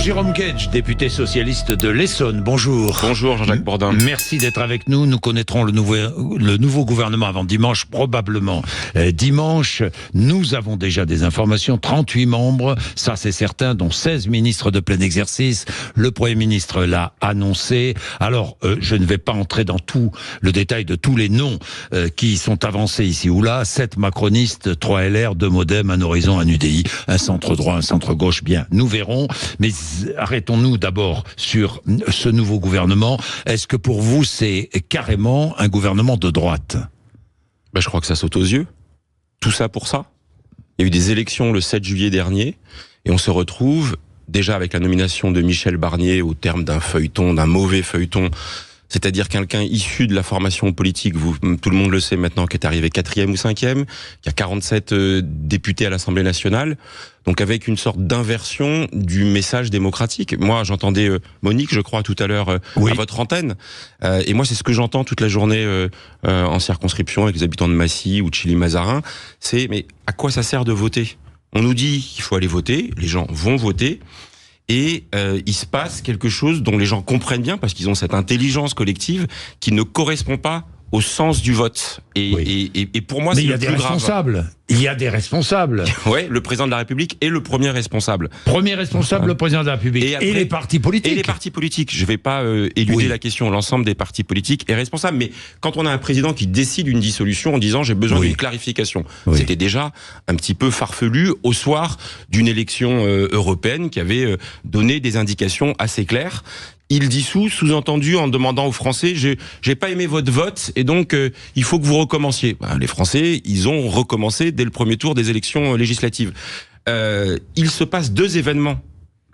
Jérôme Guedj, député socialiste de l'Essonne, bonjour. Bonjour Jean-Jacques Bourdin. Merci d'être avec nous. Nous connaîtrons le nouveau gouvernement avant dimanche, probablement dimanche. Nous avons déjà des informations, 38 membres, ça c'est certain, dont 16 ministres de plein exercice. Le Premier ministre l'a annoncé. Alors, je ne vais pas entrer dans tout le détail de tous les noms qui sont avancés ici ou là. 7 macronistes, 3 LR, 2 Modem, un Horizon, un UDI, un centre droit, un centre gauche, bien, nous verrons. Mais arrêtons-nous d'abord sur ce nouveau gouvernement. Est-ce que pour vous, c'est carrément un gouvernement de droite ? Je crois que ça saute aux yeux. Tout ça pour ça. Il y a eu des élections le 7 juillet dernier et on se retrouve déjà avec la nomination de Michel Barnier au terme d'un feuilleton, d'un mauvais feuilleton. C'est-à-dire quelqu'un issu de la formation politique, tout le monde le sait maintenant, qui est arrivé 4e ou 5e, qui a 47 députés à l'Assemblée nationale, donc avec une sorte d'inversion du message démocratique. Moi, j'entendais Monique, je crois, tout à l'heure à votre antenne, et moi, c'est ce que j'entends toute la journée en circonscription avec les habitants de Massy ou de Chilly-Mazarin, c'est mais à quoi ça sert de voter ? On nous dit qu'il faut aller voter, les gens vont voter, et il se passe quelque chose dont les gens comprennent bien parce qu'ils ont cette intelligence collective qui ne correspond pas au sens du vote. Et pour moi, c'est le plus grave. Il y a des responsables. Ouais, le président de la République est le premier responsable. Premier responsable, le président de la République. Et, après, les partis politiques. Et les partis politiques. Je ne vais pas éluder la question. L'ensemble des partis politiques est responsable. Mais quand on a un président qui décide une dissolution en disant j'ai besoin d'une clarification, c'était déjà un petit peu farfelu au soir d'une élection européenne qui avait donné des indications assez claires. Il dissout, sous-entendu en demandant aux Français j'ai pas aimé votre vote et donc il faut que vous recommenciez. Les Français, ils ont recommencé dès le premier tour des élections législatives. Il se passe 2 événements,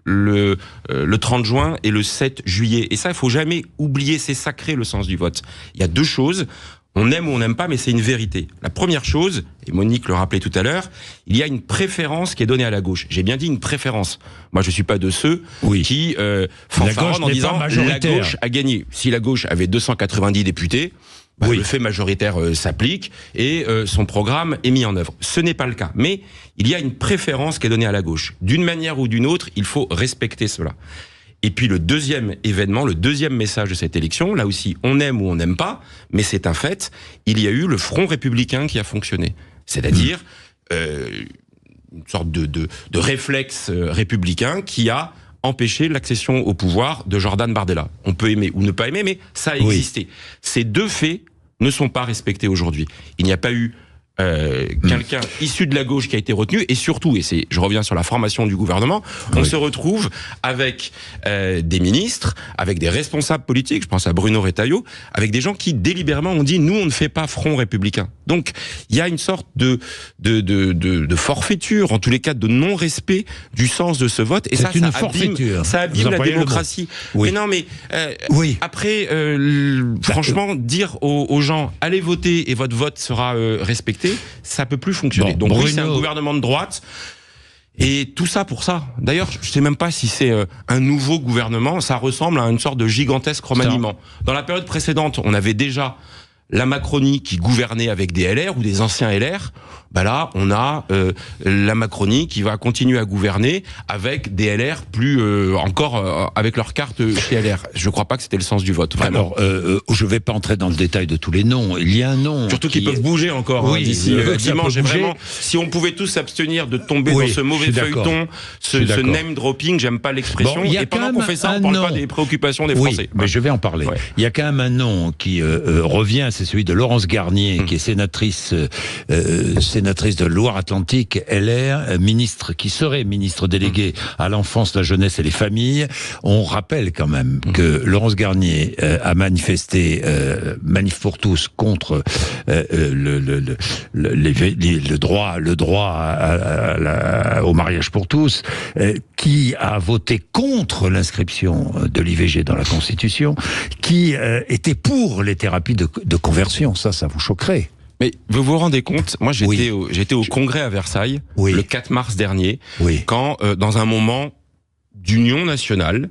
le 30 juin et le 7 juillet. Et ça, il faut jamais oublier, c'est sacré le sens du vote. Il y a 2 choses. On aime ou on n'aime pas, mais c'est une vérité. La première chose, et Monique le rappelait tout à l'heure, il y a une préférence qui est donnée à la gauche. J'ai bien dit une préférence. Moi, je suis pas de ceux qui fanfaronnent en disant la gauche a gagné. Si la gauche avait 290 députés, le fait majoritaire s'applique et son programme est mis en œuvre. Ce n'est pas le cas. Mais il y a une préférence qui est donnée à la gauche. D'une manière ou d'une autre, il faut respecter cela. Et puis le deuxième événement, le deuxième message de cette élection, là aussi on aime ou on n'aime pas, mais c'est un fait, il y a eu le Front républicain qui a fonctionné. C'est-à-dire une sorte de réflexe républicain qui a empêché l'accession au pouvoir de Jordan Bardella. On peut aimer ou ne pas aimer, mais ça a existé. Ces 2 faits ne sont pas respectés aujourd'hui. Il n'y a pas eu quelqu'un issu de la gauche qui a été retenu et surtout, et je reviens sur la formation du gouvernement, on se retrouve avec des ministres, avec des responsables politiques, je pense à Bruno Retailleau, avec des gens qui délibérément ont dit nous on ne fait pas front républicain. Donc il y a une sorte de forfaiture, en tous les cas de non-respect du sens de ce vote et ça abîme la démocratie. Mais non mais après franchement dire aux gens allez voter et votre vote sera respecté, ça peut plus fonctionner. Donc c'est un gouvernement de droite et tout ça pour ça. D'ailleurs, je sais même pas si c'est un nouveau gouvernement, ça ressemble à une sorte de gigantesque remaniement. Dans la période précédente, on avait déjà la Macronie qui gouvernait avec des LR ou des anciens LR. Là, on a la Macronie qui va continuer à gouverner avec des LR plus encore avec leur carte chez LR. Je crois pas que c'était le sens du vote. Vraiment. Alors, je vais pas entrer dans le détail de tous les noms. Il y a un nom surtout qu'ils peuvent bouger encore d'ici dimanche. Vraiment, si on pouvait tous s'abstenir de tomber dans ce mauvais feuilleton, ce name dropping, j'aime pas l'expression. Et pendant qu'on fait ça, on parle pas des préoccupations des Français. Mais je vais en parler. Il y a quand même un nom qui revient, c'est celui de Laurence Garnier, qui est sénatrice de Loire-Atlantique, LR, ministre, qui serait ministre délégué à l'enfance, la jeunesse et les familles. On rappelle quand même que Laurence Garnier a manifesté, manif pour tous, contre le droit au mariage pour tous, qui a voté contre l'inscription de l'IVG dans la Constitution, qui était pour les thérapies de conversion. Ça vous choquerait. Mais vous vous rendez compte, moi j'étais au congrès à Versailles le 4 mars dernier, quand dans un moment d'union nationale,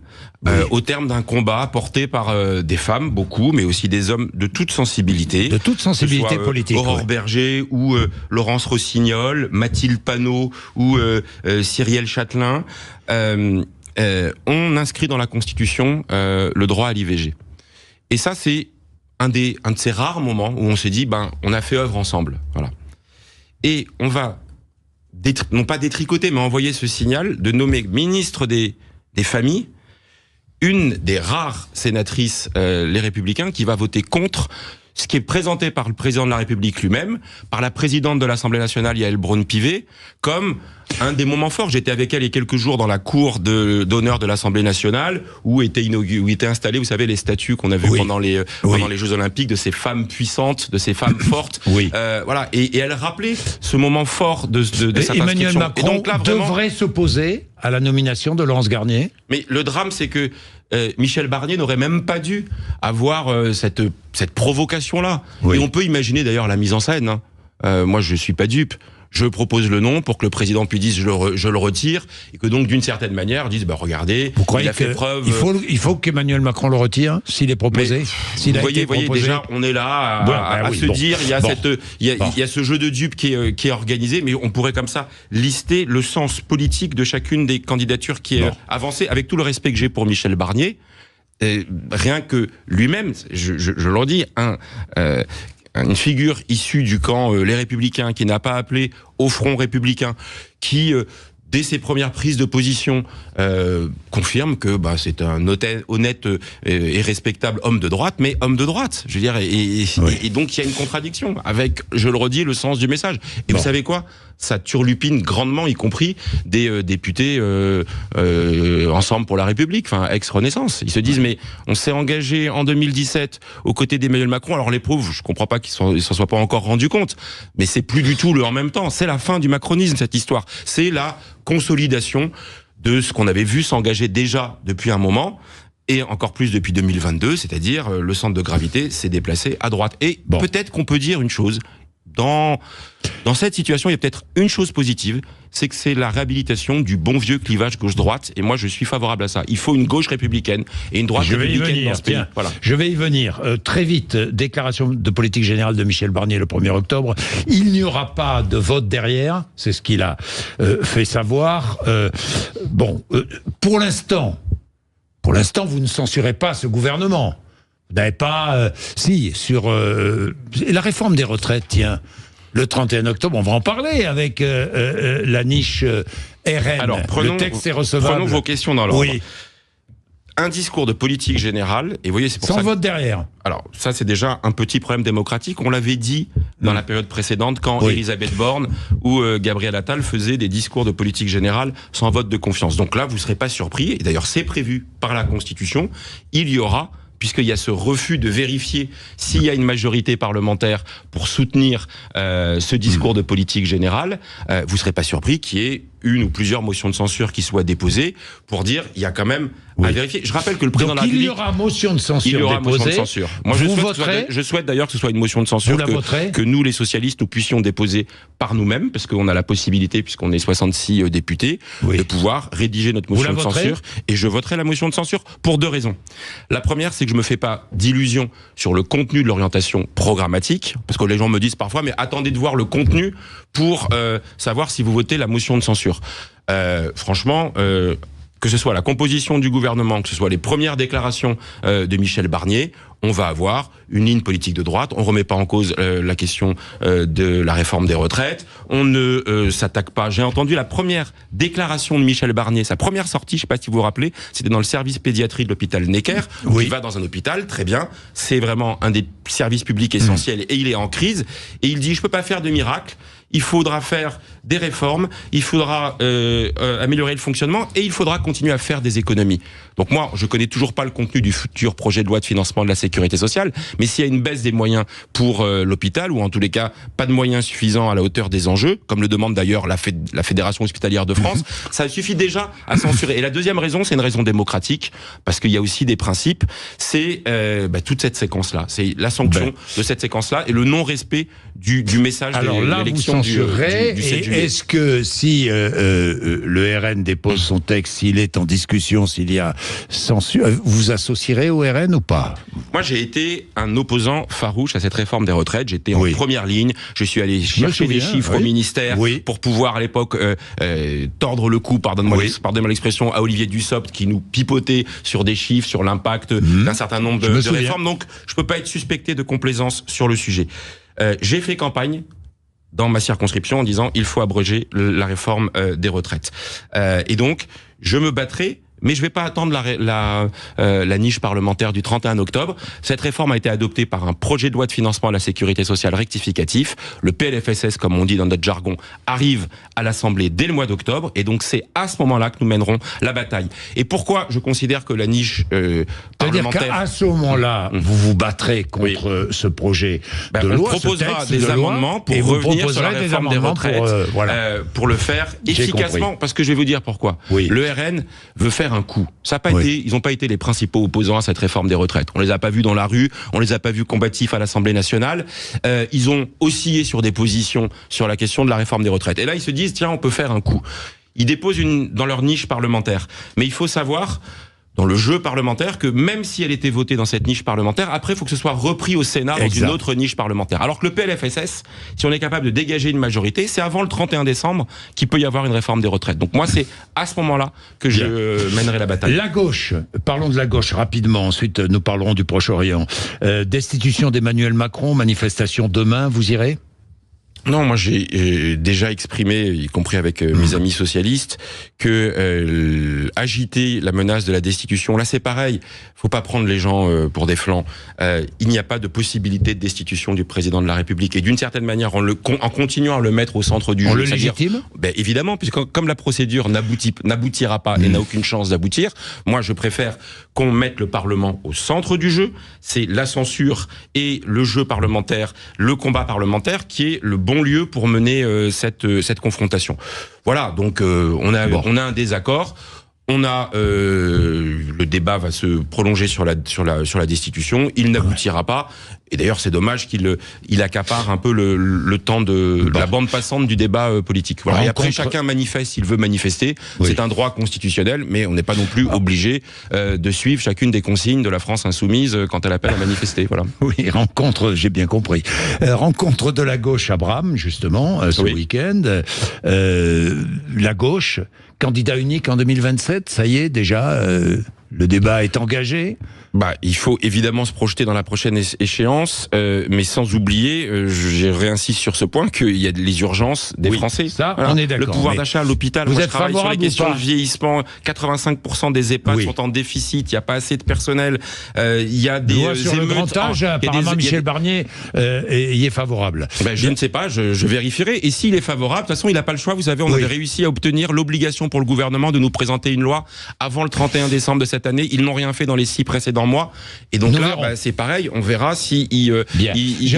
au terme d'un combat porté par des femmes, beaucoup, mais aussi des hommes de toute sensibilité. De toute sensibilité politique. Aurore Berger ou Laurence Rossignol, Mathilde Panot ou Cyrielle Châtelain. on inscrit dans la Constitution le droit à l'IVG. Et ça, c'est un de ces rares moments où on s'est dit, on a fait œuvre ensemble. Voilà. Et on va, non pas détricoter, mais envoyer ce signal de nommer ministre des familles une des rares sénatrices, les Républicains, qui va voter contre ce qui est présenté par le président de la République lui-même, par la présidente de l'Assemblée nationale, Yaël Braun-Pivet, comme un des moments forts. J'étais avec elle il y a quelques jours dans la cour d'honneur de l'Assemblée nationale, où étaient installées, vous savez, les statues qu'on a vues pendant les Jeux Olympiques, de ces femmes puissantes, de ces femmes fortes. Voilà. Et elle rappelait ce moment fort de cette Emmanuel inscription. Macron et donc là, vraiment, devrait s'opposer à la nomination de Laurence Garnier. Mais le drame, c'est que Michel Barnier n'aurait même pas dû avoir cette provocation-là. Et on peut imaginer d'ailleurs la mise en scène. Moi, je suis pas dupe. Je propose le nom pour que le président puisse dire je le retire, et que donc d'une certaine manière dise regardez, il a fait preuve. Il faut qu'Emmanuel Macron le retire s'il est proposé. Vous voyez déjà on est là à se dire il y a ce jeu de dupes qui est organisé, mais on pourrait comme ça lister le sens politique de chacune des candidatures qui est avancée, avec tout le respect que j'ai pour Michel Barnier. Rien que lui-même, je l'en dis, une figure issue du camp Les Républicains, qui n'a pas appelé au Front républicain, qui dès ses premières prises de position confirme que c'est un honnête et respectable homme de droite, mais homme de droite, je veux dire, et donc il y a une contradiction avec, je le redis, le sens du message. Et vous savez quoi ? Ça turlupine grandement, y compris des députés Ensemble pour la République, enfin ex-Renaissance. Ils se disent mais on s'est engagé en 2017 aux côtés d'Emmanuel Macron. Alors les pauvres, je comprends pas qu'ils s'en soient pas encore rendus compte, mais c'est plus du tout le en même temps. C'est la fin du macronisme, cette histoire. C'est la consolidation de ce qu'on avait vu s'engager déjà depuis un moment, et encore plus depuis 2022, c'est-à-dire le centre de gravité s'est déplacé à droite. Et peut-être qu'on peut dire une chose. Dans cette situation, il y a peut-être une chose positive, c'est que c'est la réhabilitation du bon vieux clivage gauche-droite, et moi je suis favorable à ça. Il faut une gauche républicaine et une droite républicaine dans ce pays. Voilà. Je vais y venir. Très vite, déclaration de politique générale de Michel Barnier le 1er octobre. Il n'y aura pas de vote derrière, c'est ce qu'il a fait savoir. Pour l'instant, vous ne censurez pas ce gouvernement. Vous n'avez pas... sur la réforme des retraites, tiens, le 31 octobre, on va en parler avec la niche RN. Alors, le texte est recevable. Prenons vos questions dans l'ordre. Oui. Un discours de politique générale, et vous voyez, c'est pour ça... Sans vote derrière. Alors, ça, c'est déjà un petit problème démocratique. On l'avait dit dans la période précédente, quand Elisabeth Borne ou Gabriel Attal faisaient des discours de politique générale sans vote de confiance. Donc là, vous ne serez pas surpris, et d'ailleurs, c'est prévu par la Constitution, il y aura, puisqu'il y a ce refus de vérifier s'il y a une majorité parlementaire pour soutenir ce discours de politique générale, vous ne serez pas surpris qu'il y ait une ou plusieurs motions de censure qui soient déposées pour dire il y a quand même à vérifier. Je rappelle que le président de la République... il y aura motion de censure déposée. Motion de censure. Moi, je souhaite d'ailleurs que ce soit une motion de censure que nous, les socialistes, nous puissions déposer par nous-mêmes, parce qu'on a la possibilité, puisqu'on est 66 députés, de pouvoir rédiger notre motion de censure. Et je voterai la motion de censure pour deux raisons. La première, c'est que je me fais pas d'illusions sur le contenu de l'orientation programmatique, parce que les gens me disent parfois, mais attendez de voir le contenu pour savoir si vous votez la motion de censure. Franchement... que ce soit la composition du gouvernement, que ce soit les premières déclarations de Michel Barnier, on va avoir une ligne politique de droite. On remet pas en cause la question de la réforme des retraites. On ne s'attaque pas. J'ai entendu la première déclaration de Michel Barnier, sa première sortie, je sais pas si vous vous rappelez, c'était dans le service pédiatrie de l'hôpital Necker. Il va dans un hôpital, très bien. C'est vraiment un des services publics essentiels et il est en crise. Et il dit, je peux pas faire de miracle. Il faudra faire des réformes, il faudra améliorer le fonctionnement et il faudra continuer à faire des économies. Donc moi, je connais toujours pas le contenu du futur projet de loi de financement de la sécurité sociale, mais s'il y a une baisse des moyens pour l'hôpital, ou en tous les cas pas de moyens suffisants à la hauteur des enjeux, comme le demande d'ailleurs la Fédération hospitalière de France, ça suffit déjà à censurer. Et la deuxième raison, c'est une raison démocratique, parce qu'il y a aussi des principes, c'est toute cette séquence-là, c'est la sanction de cette séquence-là et le non-respect du message de l'élection censurerait. Du 7 juillet. Et est-ce que si le RN dépose son texte, s'il est en discussion, s'il y a censure, vous associerez au RN ou pas? Moi, j'ai été un opposant farouche à cette réforme des retraites. J'étais en première ligne. Je suis allé chercher des chiffres au ministère pour pouvoir, à l'époque, tordre le cou, pardonnez-moi l'expression, à Olivier Dussopt, qui nous pipotait sur des chiffres, sur l'impact d'un certain nombre de réformes. Donc, je peux pas être suspecté de complaisance sur le sujet. J'ai fait campagne dans ma circonscription en disant il faut abroger la réforme des retraites. Et donc, je me battrai. Mais je vais pas attendre la niche parlementaire du 31 octobre. Cette réforme a été adoptée par un projet de loi de financement à la sécurité sociale rectificatif. Le PLFSS, comme on dit dans notre jargon, arrive à l'Assemblée dès le mois d'octobre. Et donc, c'est à ce moment-là que nous mènerons la bataille. Et pourquoi je considère que la niche parlementaire... C'est-à-dire qu'à ce moment-là, vous vous battrez contre ce projet de loi. On proposera des amendements pour revenir sur la réforme des retraites, pour le faire efficacement. Parce que je vais vous dire pourquoi. Le RN veut faire un coup. Ça a pas été, ils n'ont pas été les principaux opposants à cette réforme des retraites. On les a pas vus dans la rue, on les a pas vus combatifs à l'Assemblée nationale. Ils ont oscillé sur des positions sur la question de la réforme des retraites. Et là, ils se disent, tiens, on peut faire un coup. Ils déposent dans leur niche parlementaire. Mais il faut savoir, dans le jeu parlementaire, que même si elle était votée dans cette niche parlementaire, après, il faut que ce soit repris au Sénat dans une autre niche parlementaire. Alors que le PLFSS, si on est capable de dégager une majorité, c'est avant le 31 décembre qu'il peut y avoir une réforme des retraites. Donc moi, c'est à ce moment-là que je mènerai la bataille. La gauche, parlons de la gauche rapidement, ensuite nous parlerons du Proche-Orient. Destitution d'Emmanuel Macron, manifestation demain, vous irez ? Non, moi j'ai déjà exprimé, y compris avec mes amis socialistes, que agiter la menace de la destitution, là c'est pareil, faut pas prendre les gens pour des flancs. Il n'y a pas de possibilité de destitution du président de la République, et d'une certaine manière, en continuant à le mettre au centre du jeu. On le légitime ? Ben évidemment, puisque comme la procédure n'aboutira pas et n'a aucune chance d'aboutir, moi je préfère qu'on mette le Parlement au centre du jeu. C'est la censure et le jeu parlementaire, le combat parlementaire qui est le bon lieu pour mener cette confrontation. Voilà, donc on a un désaccord. On a le débat va se prolonger sur la destitution. Il n'aboutira pas. Et d'ailleurs, c'est dommage qu'il accapare un peu le temps de la bande passante du débat politique. Voilà. Et après, chacun manifeste s'il veut manifester. C'est un droit constitutionnel, mais on n'est pas non plus obligé de suivre chacune des consignes de la France insoumise quand elle appelle à manifester. Voilà. Oui, rencontre, j'ai bien compris. Rencontre de la gauche à Bram, justement, ce week-end. La gauche, candidat unique en 2027, ça y est, déjà, le débat est engagé. Il faut évidemment se projeter dans la prochaine échéance, mais sans oublier, je réinsiste sur ce point, qu'il y a les urgences des Français. Ça, on est d'accord. Le pouvoir d'achat à l'hôpital, moi je travaille sur les questions de vieillissement, 85% des EHPAD sont en déficit, il n'y a pas assez de personnel, il y a des sur le grand âge, apparemment Michel Barnier y est favorable. Je ne sais pas, je vérifierai, et s'il est favorable, de toute façon il n'a pas le choix, vous savez, on avait réussi à obtenir l'obligation pour le gouvernement de nous présenter une loi avant le 31 décembre de cette année, ils n'ont rien fait dans les 6 précédents mois, et donc là, c'est pareil, on verra si il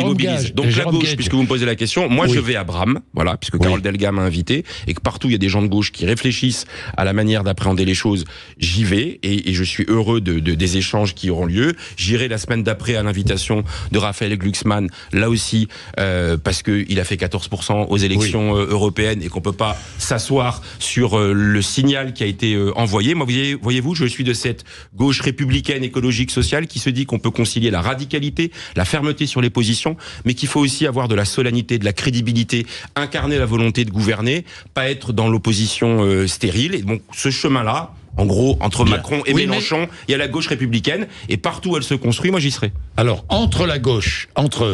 mobilise. Donc la gauche, puisque vous me posez la question, moi je vais à Bram, voilà, puisque Carole Delga m'a invité, et que partout il y a des gens de gauche qui réfléchissent à la manière d'appréhender les choses, j'y vais, et je suis heureux des échanges qui auront lieu. J'irai la semaine d'après à l'invitation de Raphaël Glucksmann, là aussi, parce que il a fait 14% aux élections européennes, et qu'on peut pas s'asseoir sur le signal qui a été envoyé. Moi, voyez-vous, je suis de cette gauche républicaine, écologique, sociale, qui se dit qu'on peut concilier la radicalité, la fermeté sur les positions, mais qu'il faut aussi avoir de la solennité, de la crédibilité, incarner la volonté de gouverner, pas être dans l'opposition stérile. Et donc ce chemin-là, en gros, entre Macron et Mélenchon, il y a la gauche républicaine, et partout où elle se construit, moi j'y serai. Alors, entre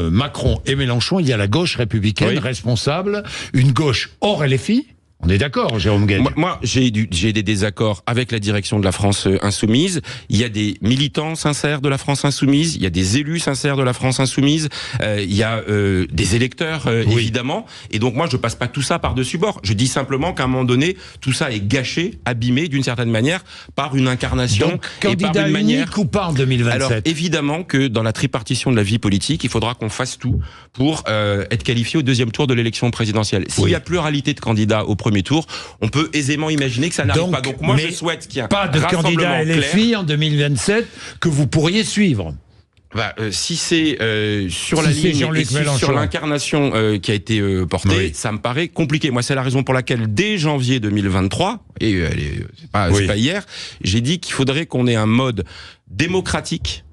Macron et Mélenchon, il y a la gauche républicaine responsable, une gauche hors LFI. On est d'accord, Jérôme Guedj. Moi, j'ai des désaccords avec la direction de la France insoumise. Il y a des militants sincères de la France insoumise. Il y a des élus sincères de la France insoumise. Il y a des électeurs, évidemment. Et donc, moi, je passe pas tout ça par-dessus bord. Je dis simplement qu'à un moment donné, tout ça est gâché, abîmé, d'une certaine manière, par une incarnation. Donc, candidat unique ou pas en 2027? Alors, évidemment que dans la tripartition de la vie politique, il faudra qu'on fasse tout pour être qualifié au deuxième tour de l'élection présidentielle. S'il y a pluralité de candidats au premier tour, on peut aisément imaginer que ça n'arrive pas. Donc moi, je souhaite qu'il y ait pas de candidat LFI en 2027 que vous pourriez suivre. Si c'est sur la ligne et sur l'incarnation qui a été portée, ça me paraît compliqué. Moi, c'est la raison pour laquelle, dès janvier 2023, et c'est pas hier, j'ai dit qu'il faudrait qu'on ait un mode démocratique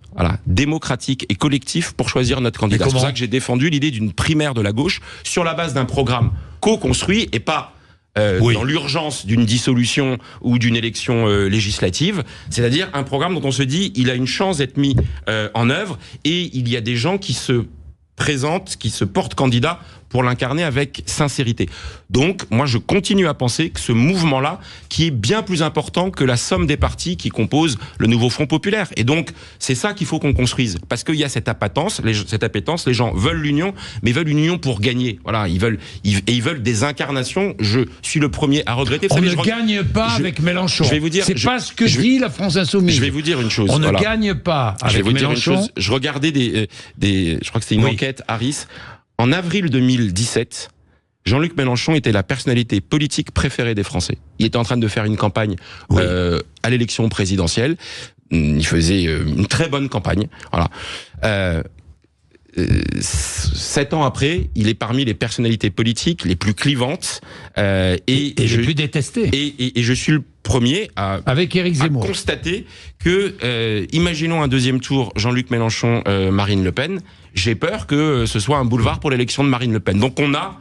et collectif pour choisir notre candidat. C'est pour ça que j'ai défendu l'idée d'une primaire de la gauche sur la base d'un programme co-construit et pas dans l'urgence d'une dissolution ou d'une élection législative, c'est-à-dire un programme dont on se dit il a une chance d'être mis en œuvre et il y a des gens qui se présentent, qui se portent candidats pour l'incarner avec sincérité. Donc, moi, je continue à penser que ce mouvement-là, qui est bien plus important que la somme des partis qui composent le nouveau Front populaire. Et donc, c'est ça qu'il faut qu'on construise. Parce qu'il y a cette appétence, les gens veulent l'union, mais veulent une union pour gagner. Voilà, ils veulent des incarnations. Je suis le premier à regretter. On ne gagne pas avec Mélenchon. Je vais vous dire, c'est pas ce que dit la France Insoumise. Je vais vous dire une chose. On ne gagne pas avec Mélenchon. Je regardais je crois que c'est une enquête Harris. En avril 2017, Jean-Luc Mélenchon était la personnalité politique préférée des Français. Il était en train de faire une campagne à l'élection présidentielle. Il faisait une très bonne campagne. Voilà. 7 ans après, il est parmi les personnalités politiques les plus clivantes et les plus détestées. Et je suis le premier avec Éric Zemmour à constater que, imaginons un deuxième tour, Jean-Luc Mélenchon, Marine Le Pen, j'ai peur que ce soit un boulevard pour l'élection de Marine Le Pen. Donc on a,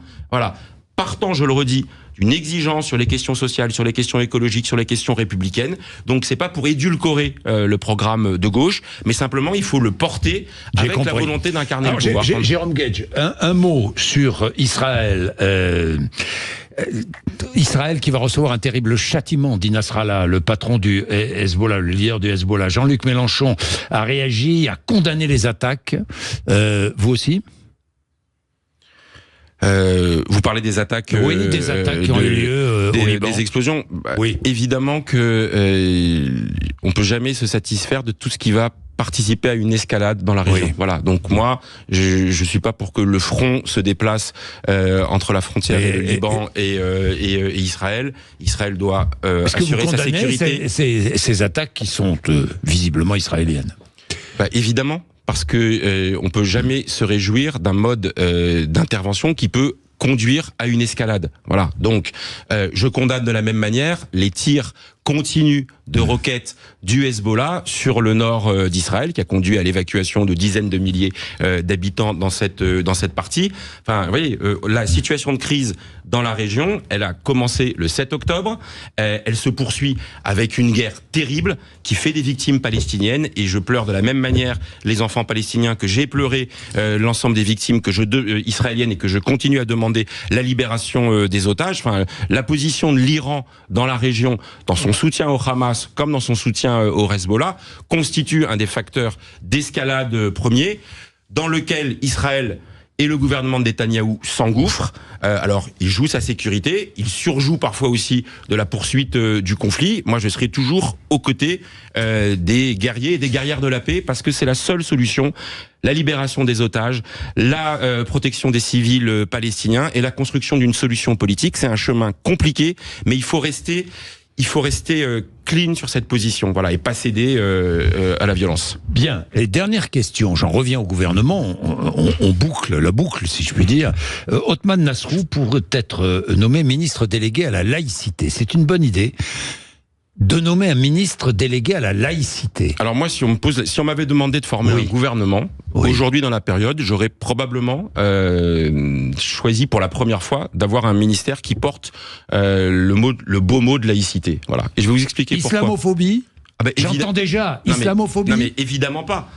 partant, je le redis, d'une exigence sur les questions sociales, sur les questions écologiques, sur les questions républicaines. Donc c'est pas pour édulcorer le programme de gauche, mais simplement il faut le porter avec la volonté d'incarner le pouvoir. Jérôme Guedj, un mot sur Israël. Israël qui va recevoir un terrible châtiment, dit Nasrallah, le patron du Hezbollah, le leader du Hezbollah. Jean-Luc Mélenchon a réagi, a condamné les attaques. Vous aussi ? Vous parlez des attaques, des attaques qui ont eu lieu au Liban. Des explosions. Évidemment que on peut jamais se satisfaire de tout ce qui va participer à une escalade dans la région. Voilà. Donc moi, je suis pas pour que le front se déplace entre la frontière et le Liban et Israël. Israël doit assurer sa sécurité. Ces attaques qui sont visiblement israéliennes. Évidemment. Parce que on peut jamais se réjouir d'un mode d'intervention qui peut conduire à une escalade. Voilà. Donc, je condamne de la même manière les tirs continus de roquettes du Hezbollah sur le nord d'Israël, qui a conduit à l'évacuation de dizaines de milliers d'habitants dans cette partie. Enfin, vous voyez, la situation de crise dans la région, elle a commencé le 7 octobre. Elle se poursuit avec une guerre terrible qui fait des victimes palestiniennes. Et je pleure de la même manière les enfants palestiniens que j'ai pleuré l'ensemble des victimes israéliennes et que je continue à demander la libération des otages. Enfin, la position de l'Iran dans la région, dans son soutien au Hamas comme dans son soutien au Hezbollah, constitue un des facteurs d'escalade premier dans lequel Israël et le gouvernement de Netanyahou s'engouffrent. Alors, il joue sa sécurité, il surjoue parfois aussi de la poursuite du conflit. Moi, je serai toujours aux côtés des guerriers et des guerrières de la paix, parce que c'est la seule solution. La libération des otages, la protection des civils palestiniens et la construction d'une solution politique. C'est un chemin compliqué, mais il faut rester clean sur cette position, voilà, et pas céder à la violence. Bien. Et dernière question, j'en reviens au gouvernement, on boucle la boucle, si je puis dire. Othman Nasrou pourrait être nommé ministre délégué à la laïcité. C'est une bonne idée de nommer un ministre délégué à la laïcité. Alors moi, si on m'avait demandé de former un gouvernement, aujourd'hui dans la période, j'aurais probablement choisi pour la première fois d'avoir un ministère qui porte le beau mot de laïcité. Voilà. Et je vais vous expliquer pourquoi. Islamophobie ? J'entends déjà, islamophobie. Non mais évidemment pas.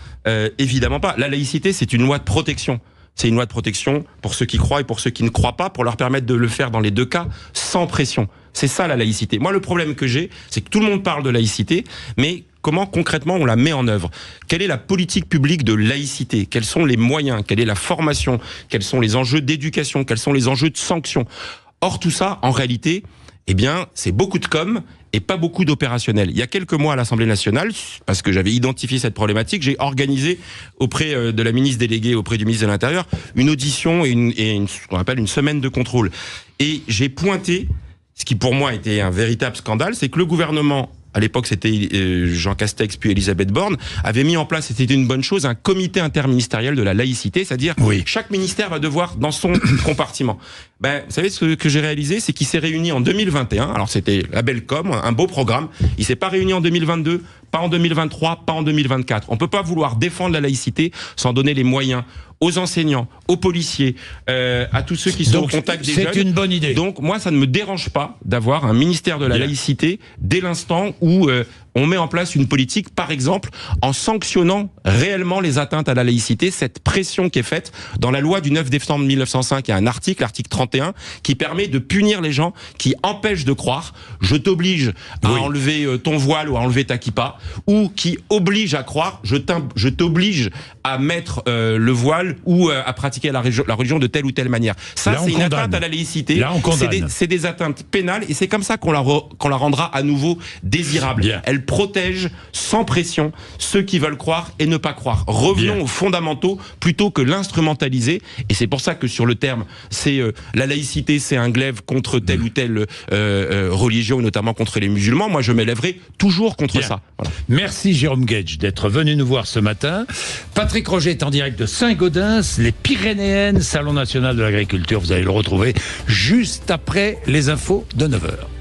Évidemment pas. La laïcité, c'est une loi de protection. C'est une loi de protection pour ceux qui croient et pour ceux qui ne croient pas, pour leur permettre de le faire dans les deux cas, sans pression. C'est ça la laïcité. Moi, le problème que j'ai, c'est que tout le monde parle de laïcité, mais comment concrètement on la met en œuvre ? Quelle est la politique publique de laïcité ? Quels sont les moyens ? Quelle est la formation ? Quels sont les enjeux d'éducation ? Quels sont les enjeux de sanction ? Or, tout ça, en réalité, c'est beaucoup de com' et pas beaucoup d'opérationnel. Il y a quelques mois à l'Assemblée nationale, parce que j'avais identifié cette problématique, j'ai organisé auprès de la ministre déléguée, auprès du ministre de l'Intérieur, une audition et ce qu'on appelle une semaine de contrôle. Et j'ai pointé, ce qui pour moi était un véritable scandale, c'est que le gouvernement à l'époque c'était Jean Castex puis Elisabeth Borne, avait mis en place, et c'était une bonne chose, un comité interministériel de la laïcité, c'est-à-dire chaque ministère va devoir dans son compartiment. Vous savez ce que j'ai réalisé, c'est qu'il s'est réuni en 2021, alors c'était la belle com, un beau programme, il s'est pas réuni en 2022, pas en 2023, pas en 2024. On peut pas vouloir défendre la laïcité sans donner les moyens aux enseignants, aux policiers, à tous ceux qui sont au contact des jeunes. C'est une bonne idée. Donc moi, ça ne me dérange pas d'avoir un ministère de la laïcité dès l'instant où on met en place une politique, par exemple, en sanctionnant réellement les atteintes à la laïcité, cette pression qui est faite dans la loi du 9 décembre 1905, il y a un article, l'article 31, qui permet de punir les gens qui empêchent de croire. Je t'oblige à enlever ton voile ou à enlever ta kippa, ou qui oblige à croire, je t'oblige à mettre le voile ou à pratiquer la religion de telle ou telle manière. Ça, c'est une atteinte à la laïcité. C'est des atteintes pénales et c'est comme ça qu'on la rendra à nouveau désirable. Bien. Elle protège sans pression ceux qui veulent croire et ne pas croire. Revenons aux fondamentaux plutôt que l'instrumentaliser. Et c'est pour ça que sur le terme, c'est la laïcité, c'est un glaive contre telle ou telle religion, notamment contre les musulmans. Moi, je m'élèverai toujours contre ça. Voilà. Merci Jérôme Guedj d'être venu nous voir ce matin. Patrick Roger est en direct de Saint-Gaudens, les Pyrénéennes, Salon national de l'agriculture. Vous allez le retrouver juste après les infos de 9h.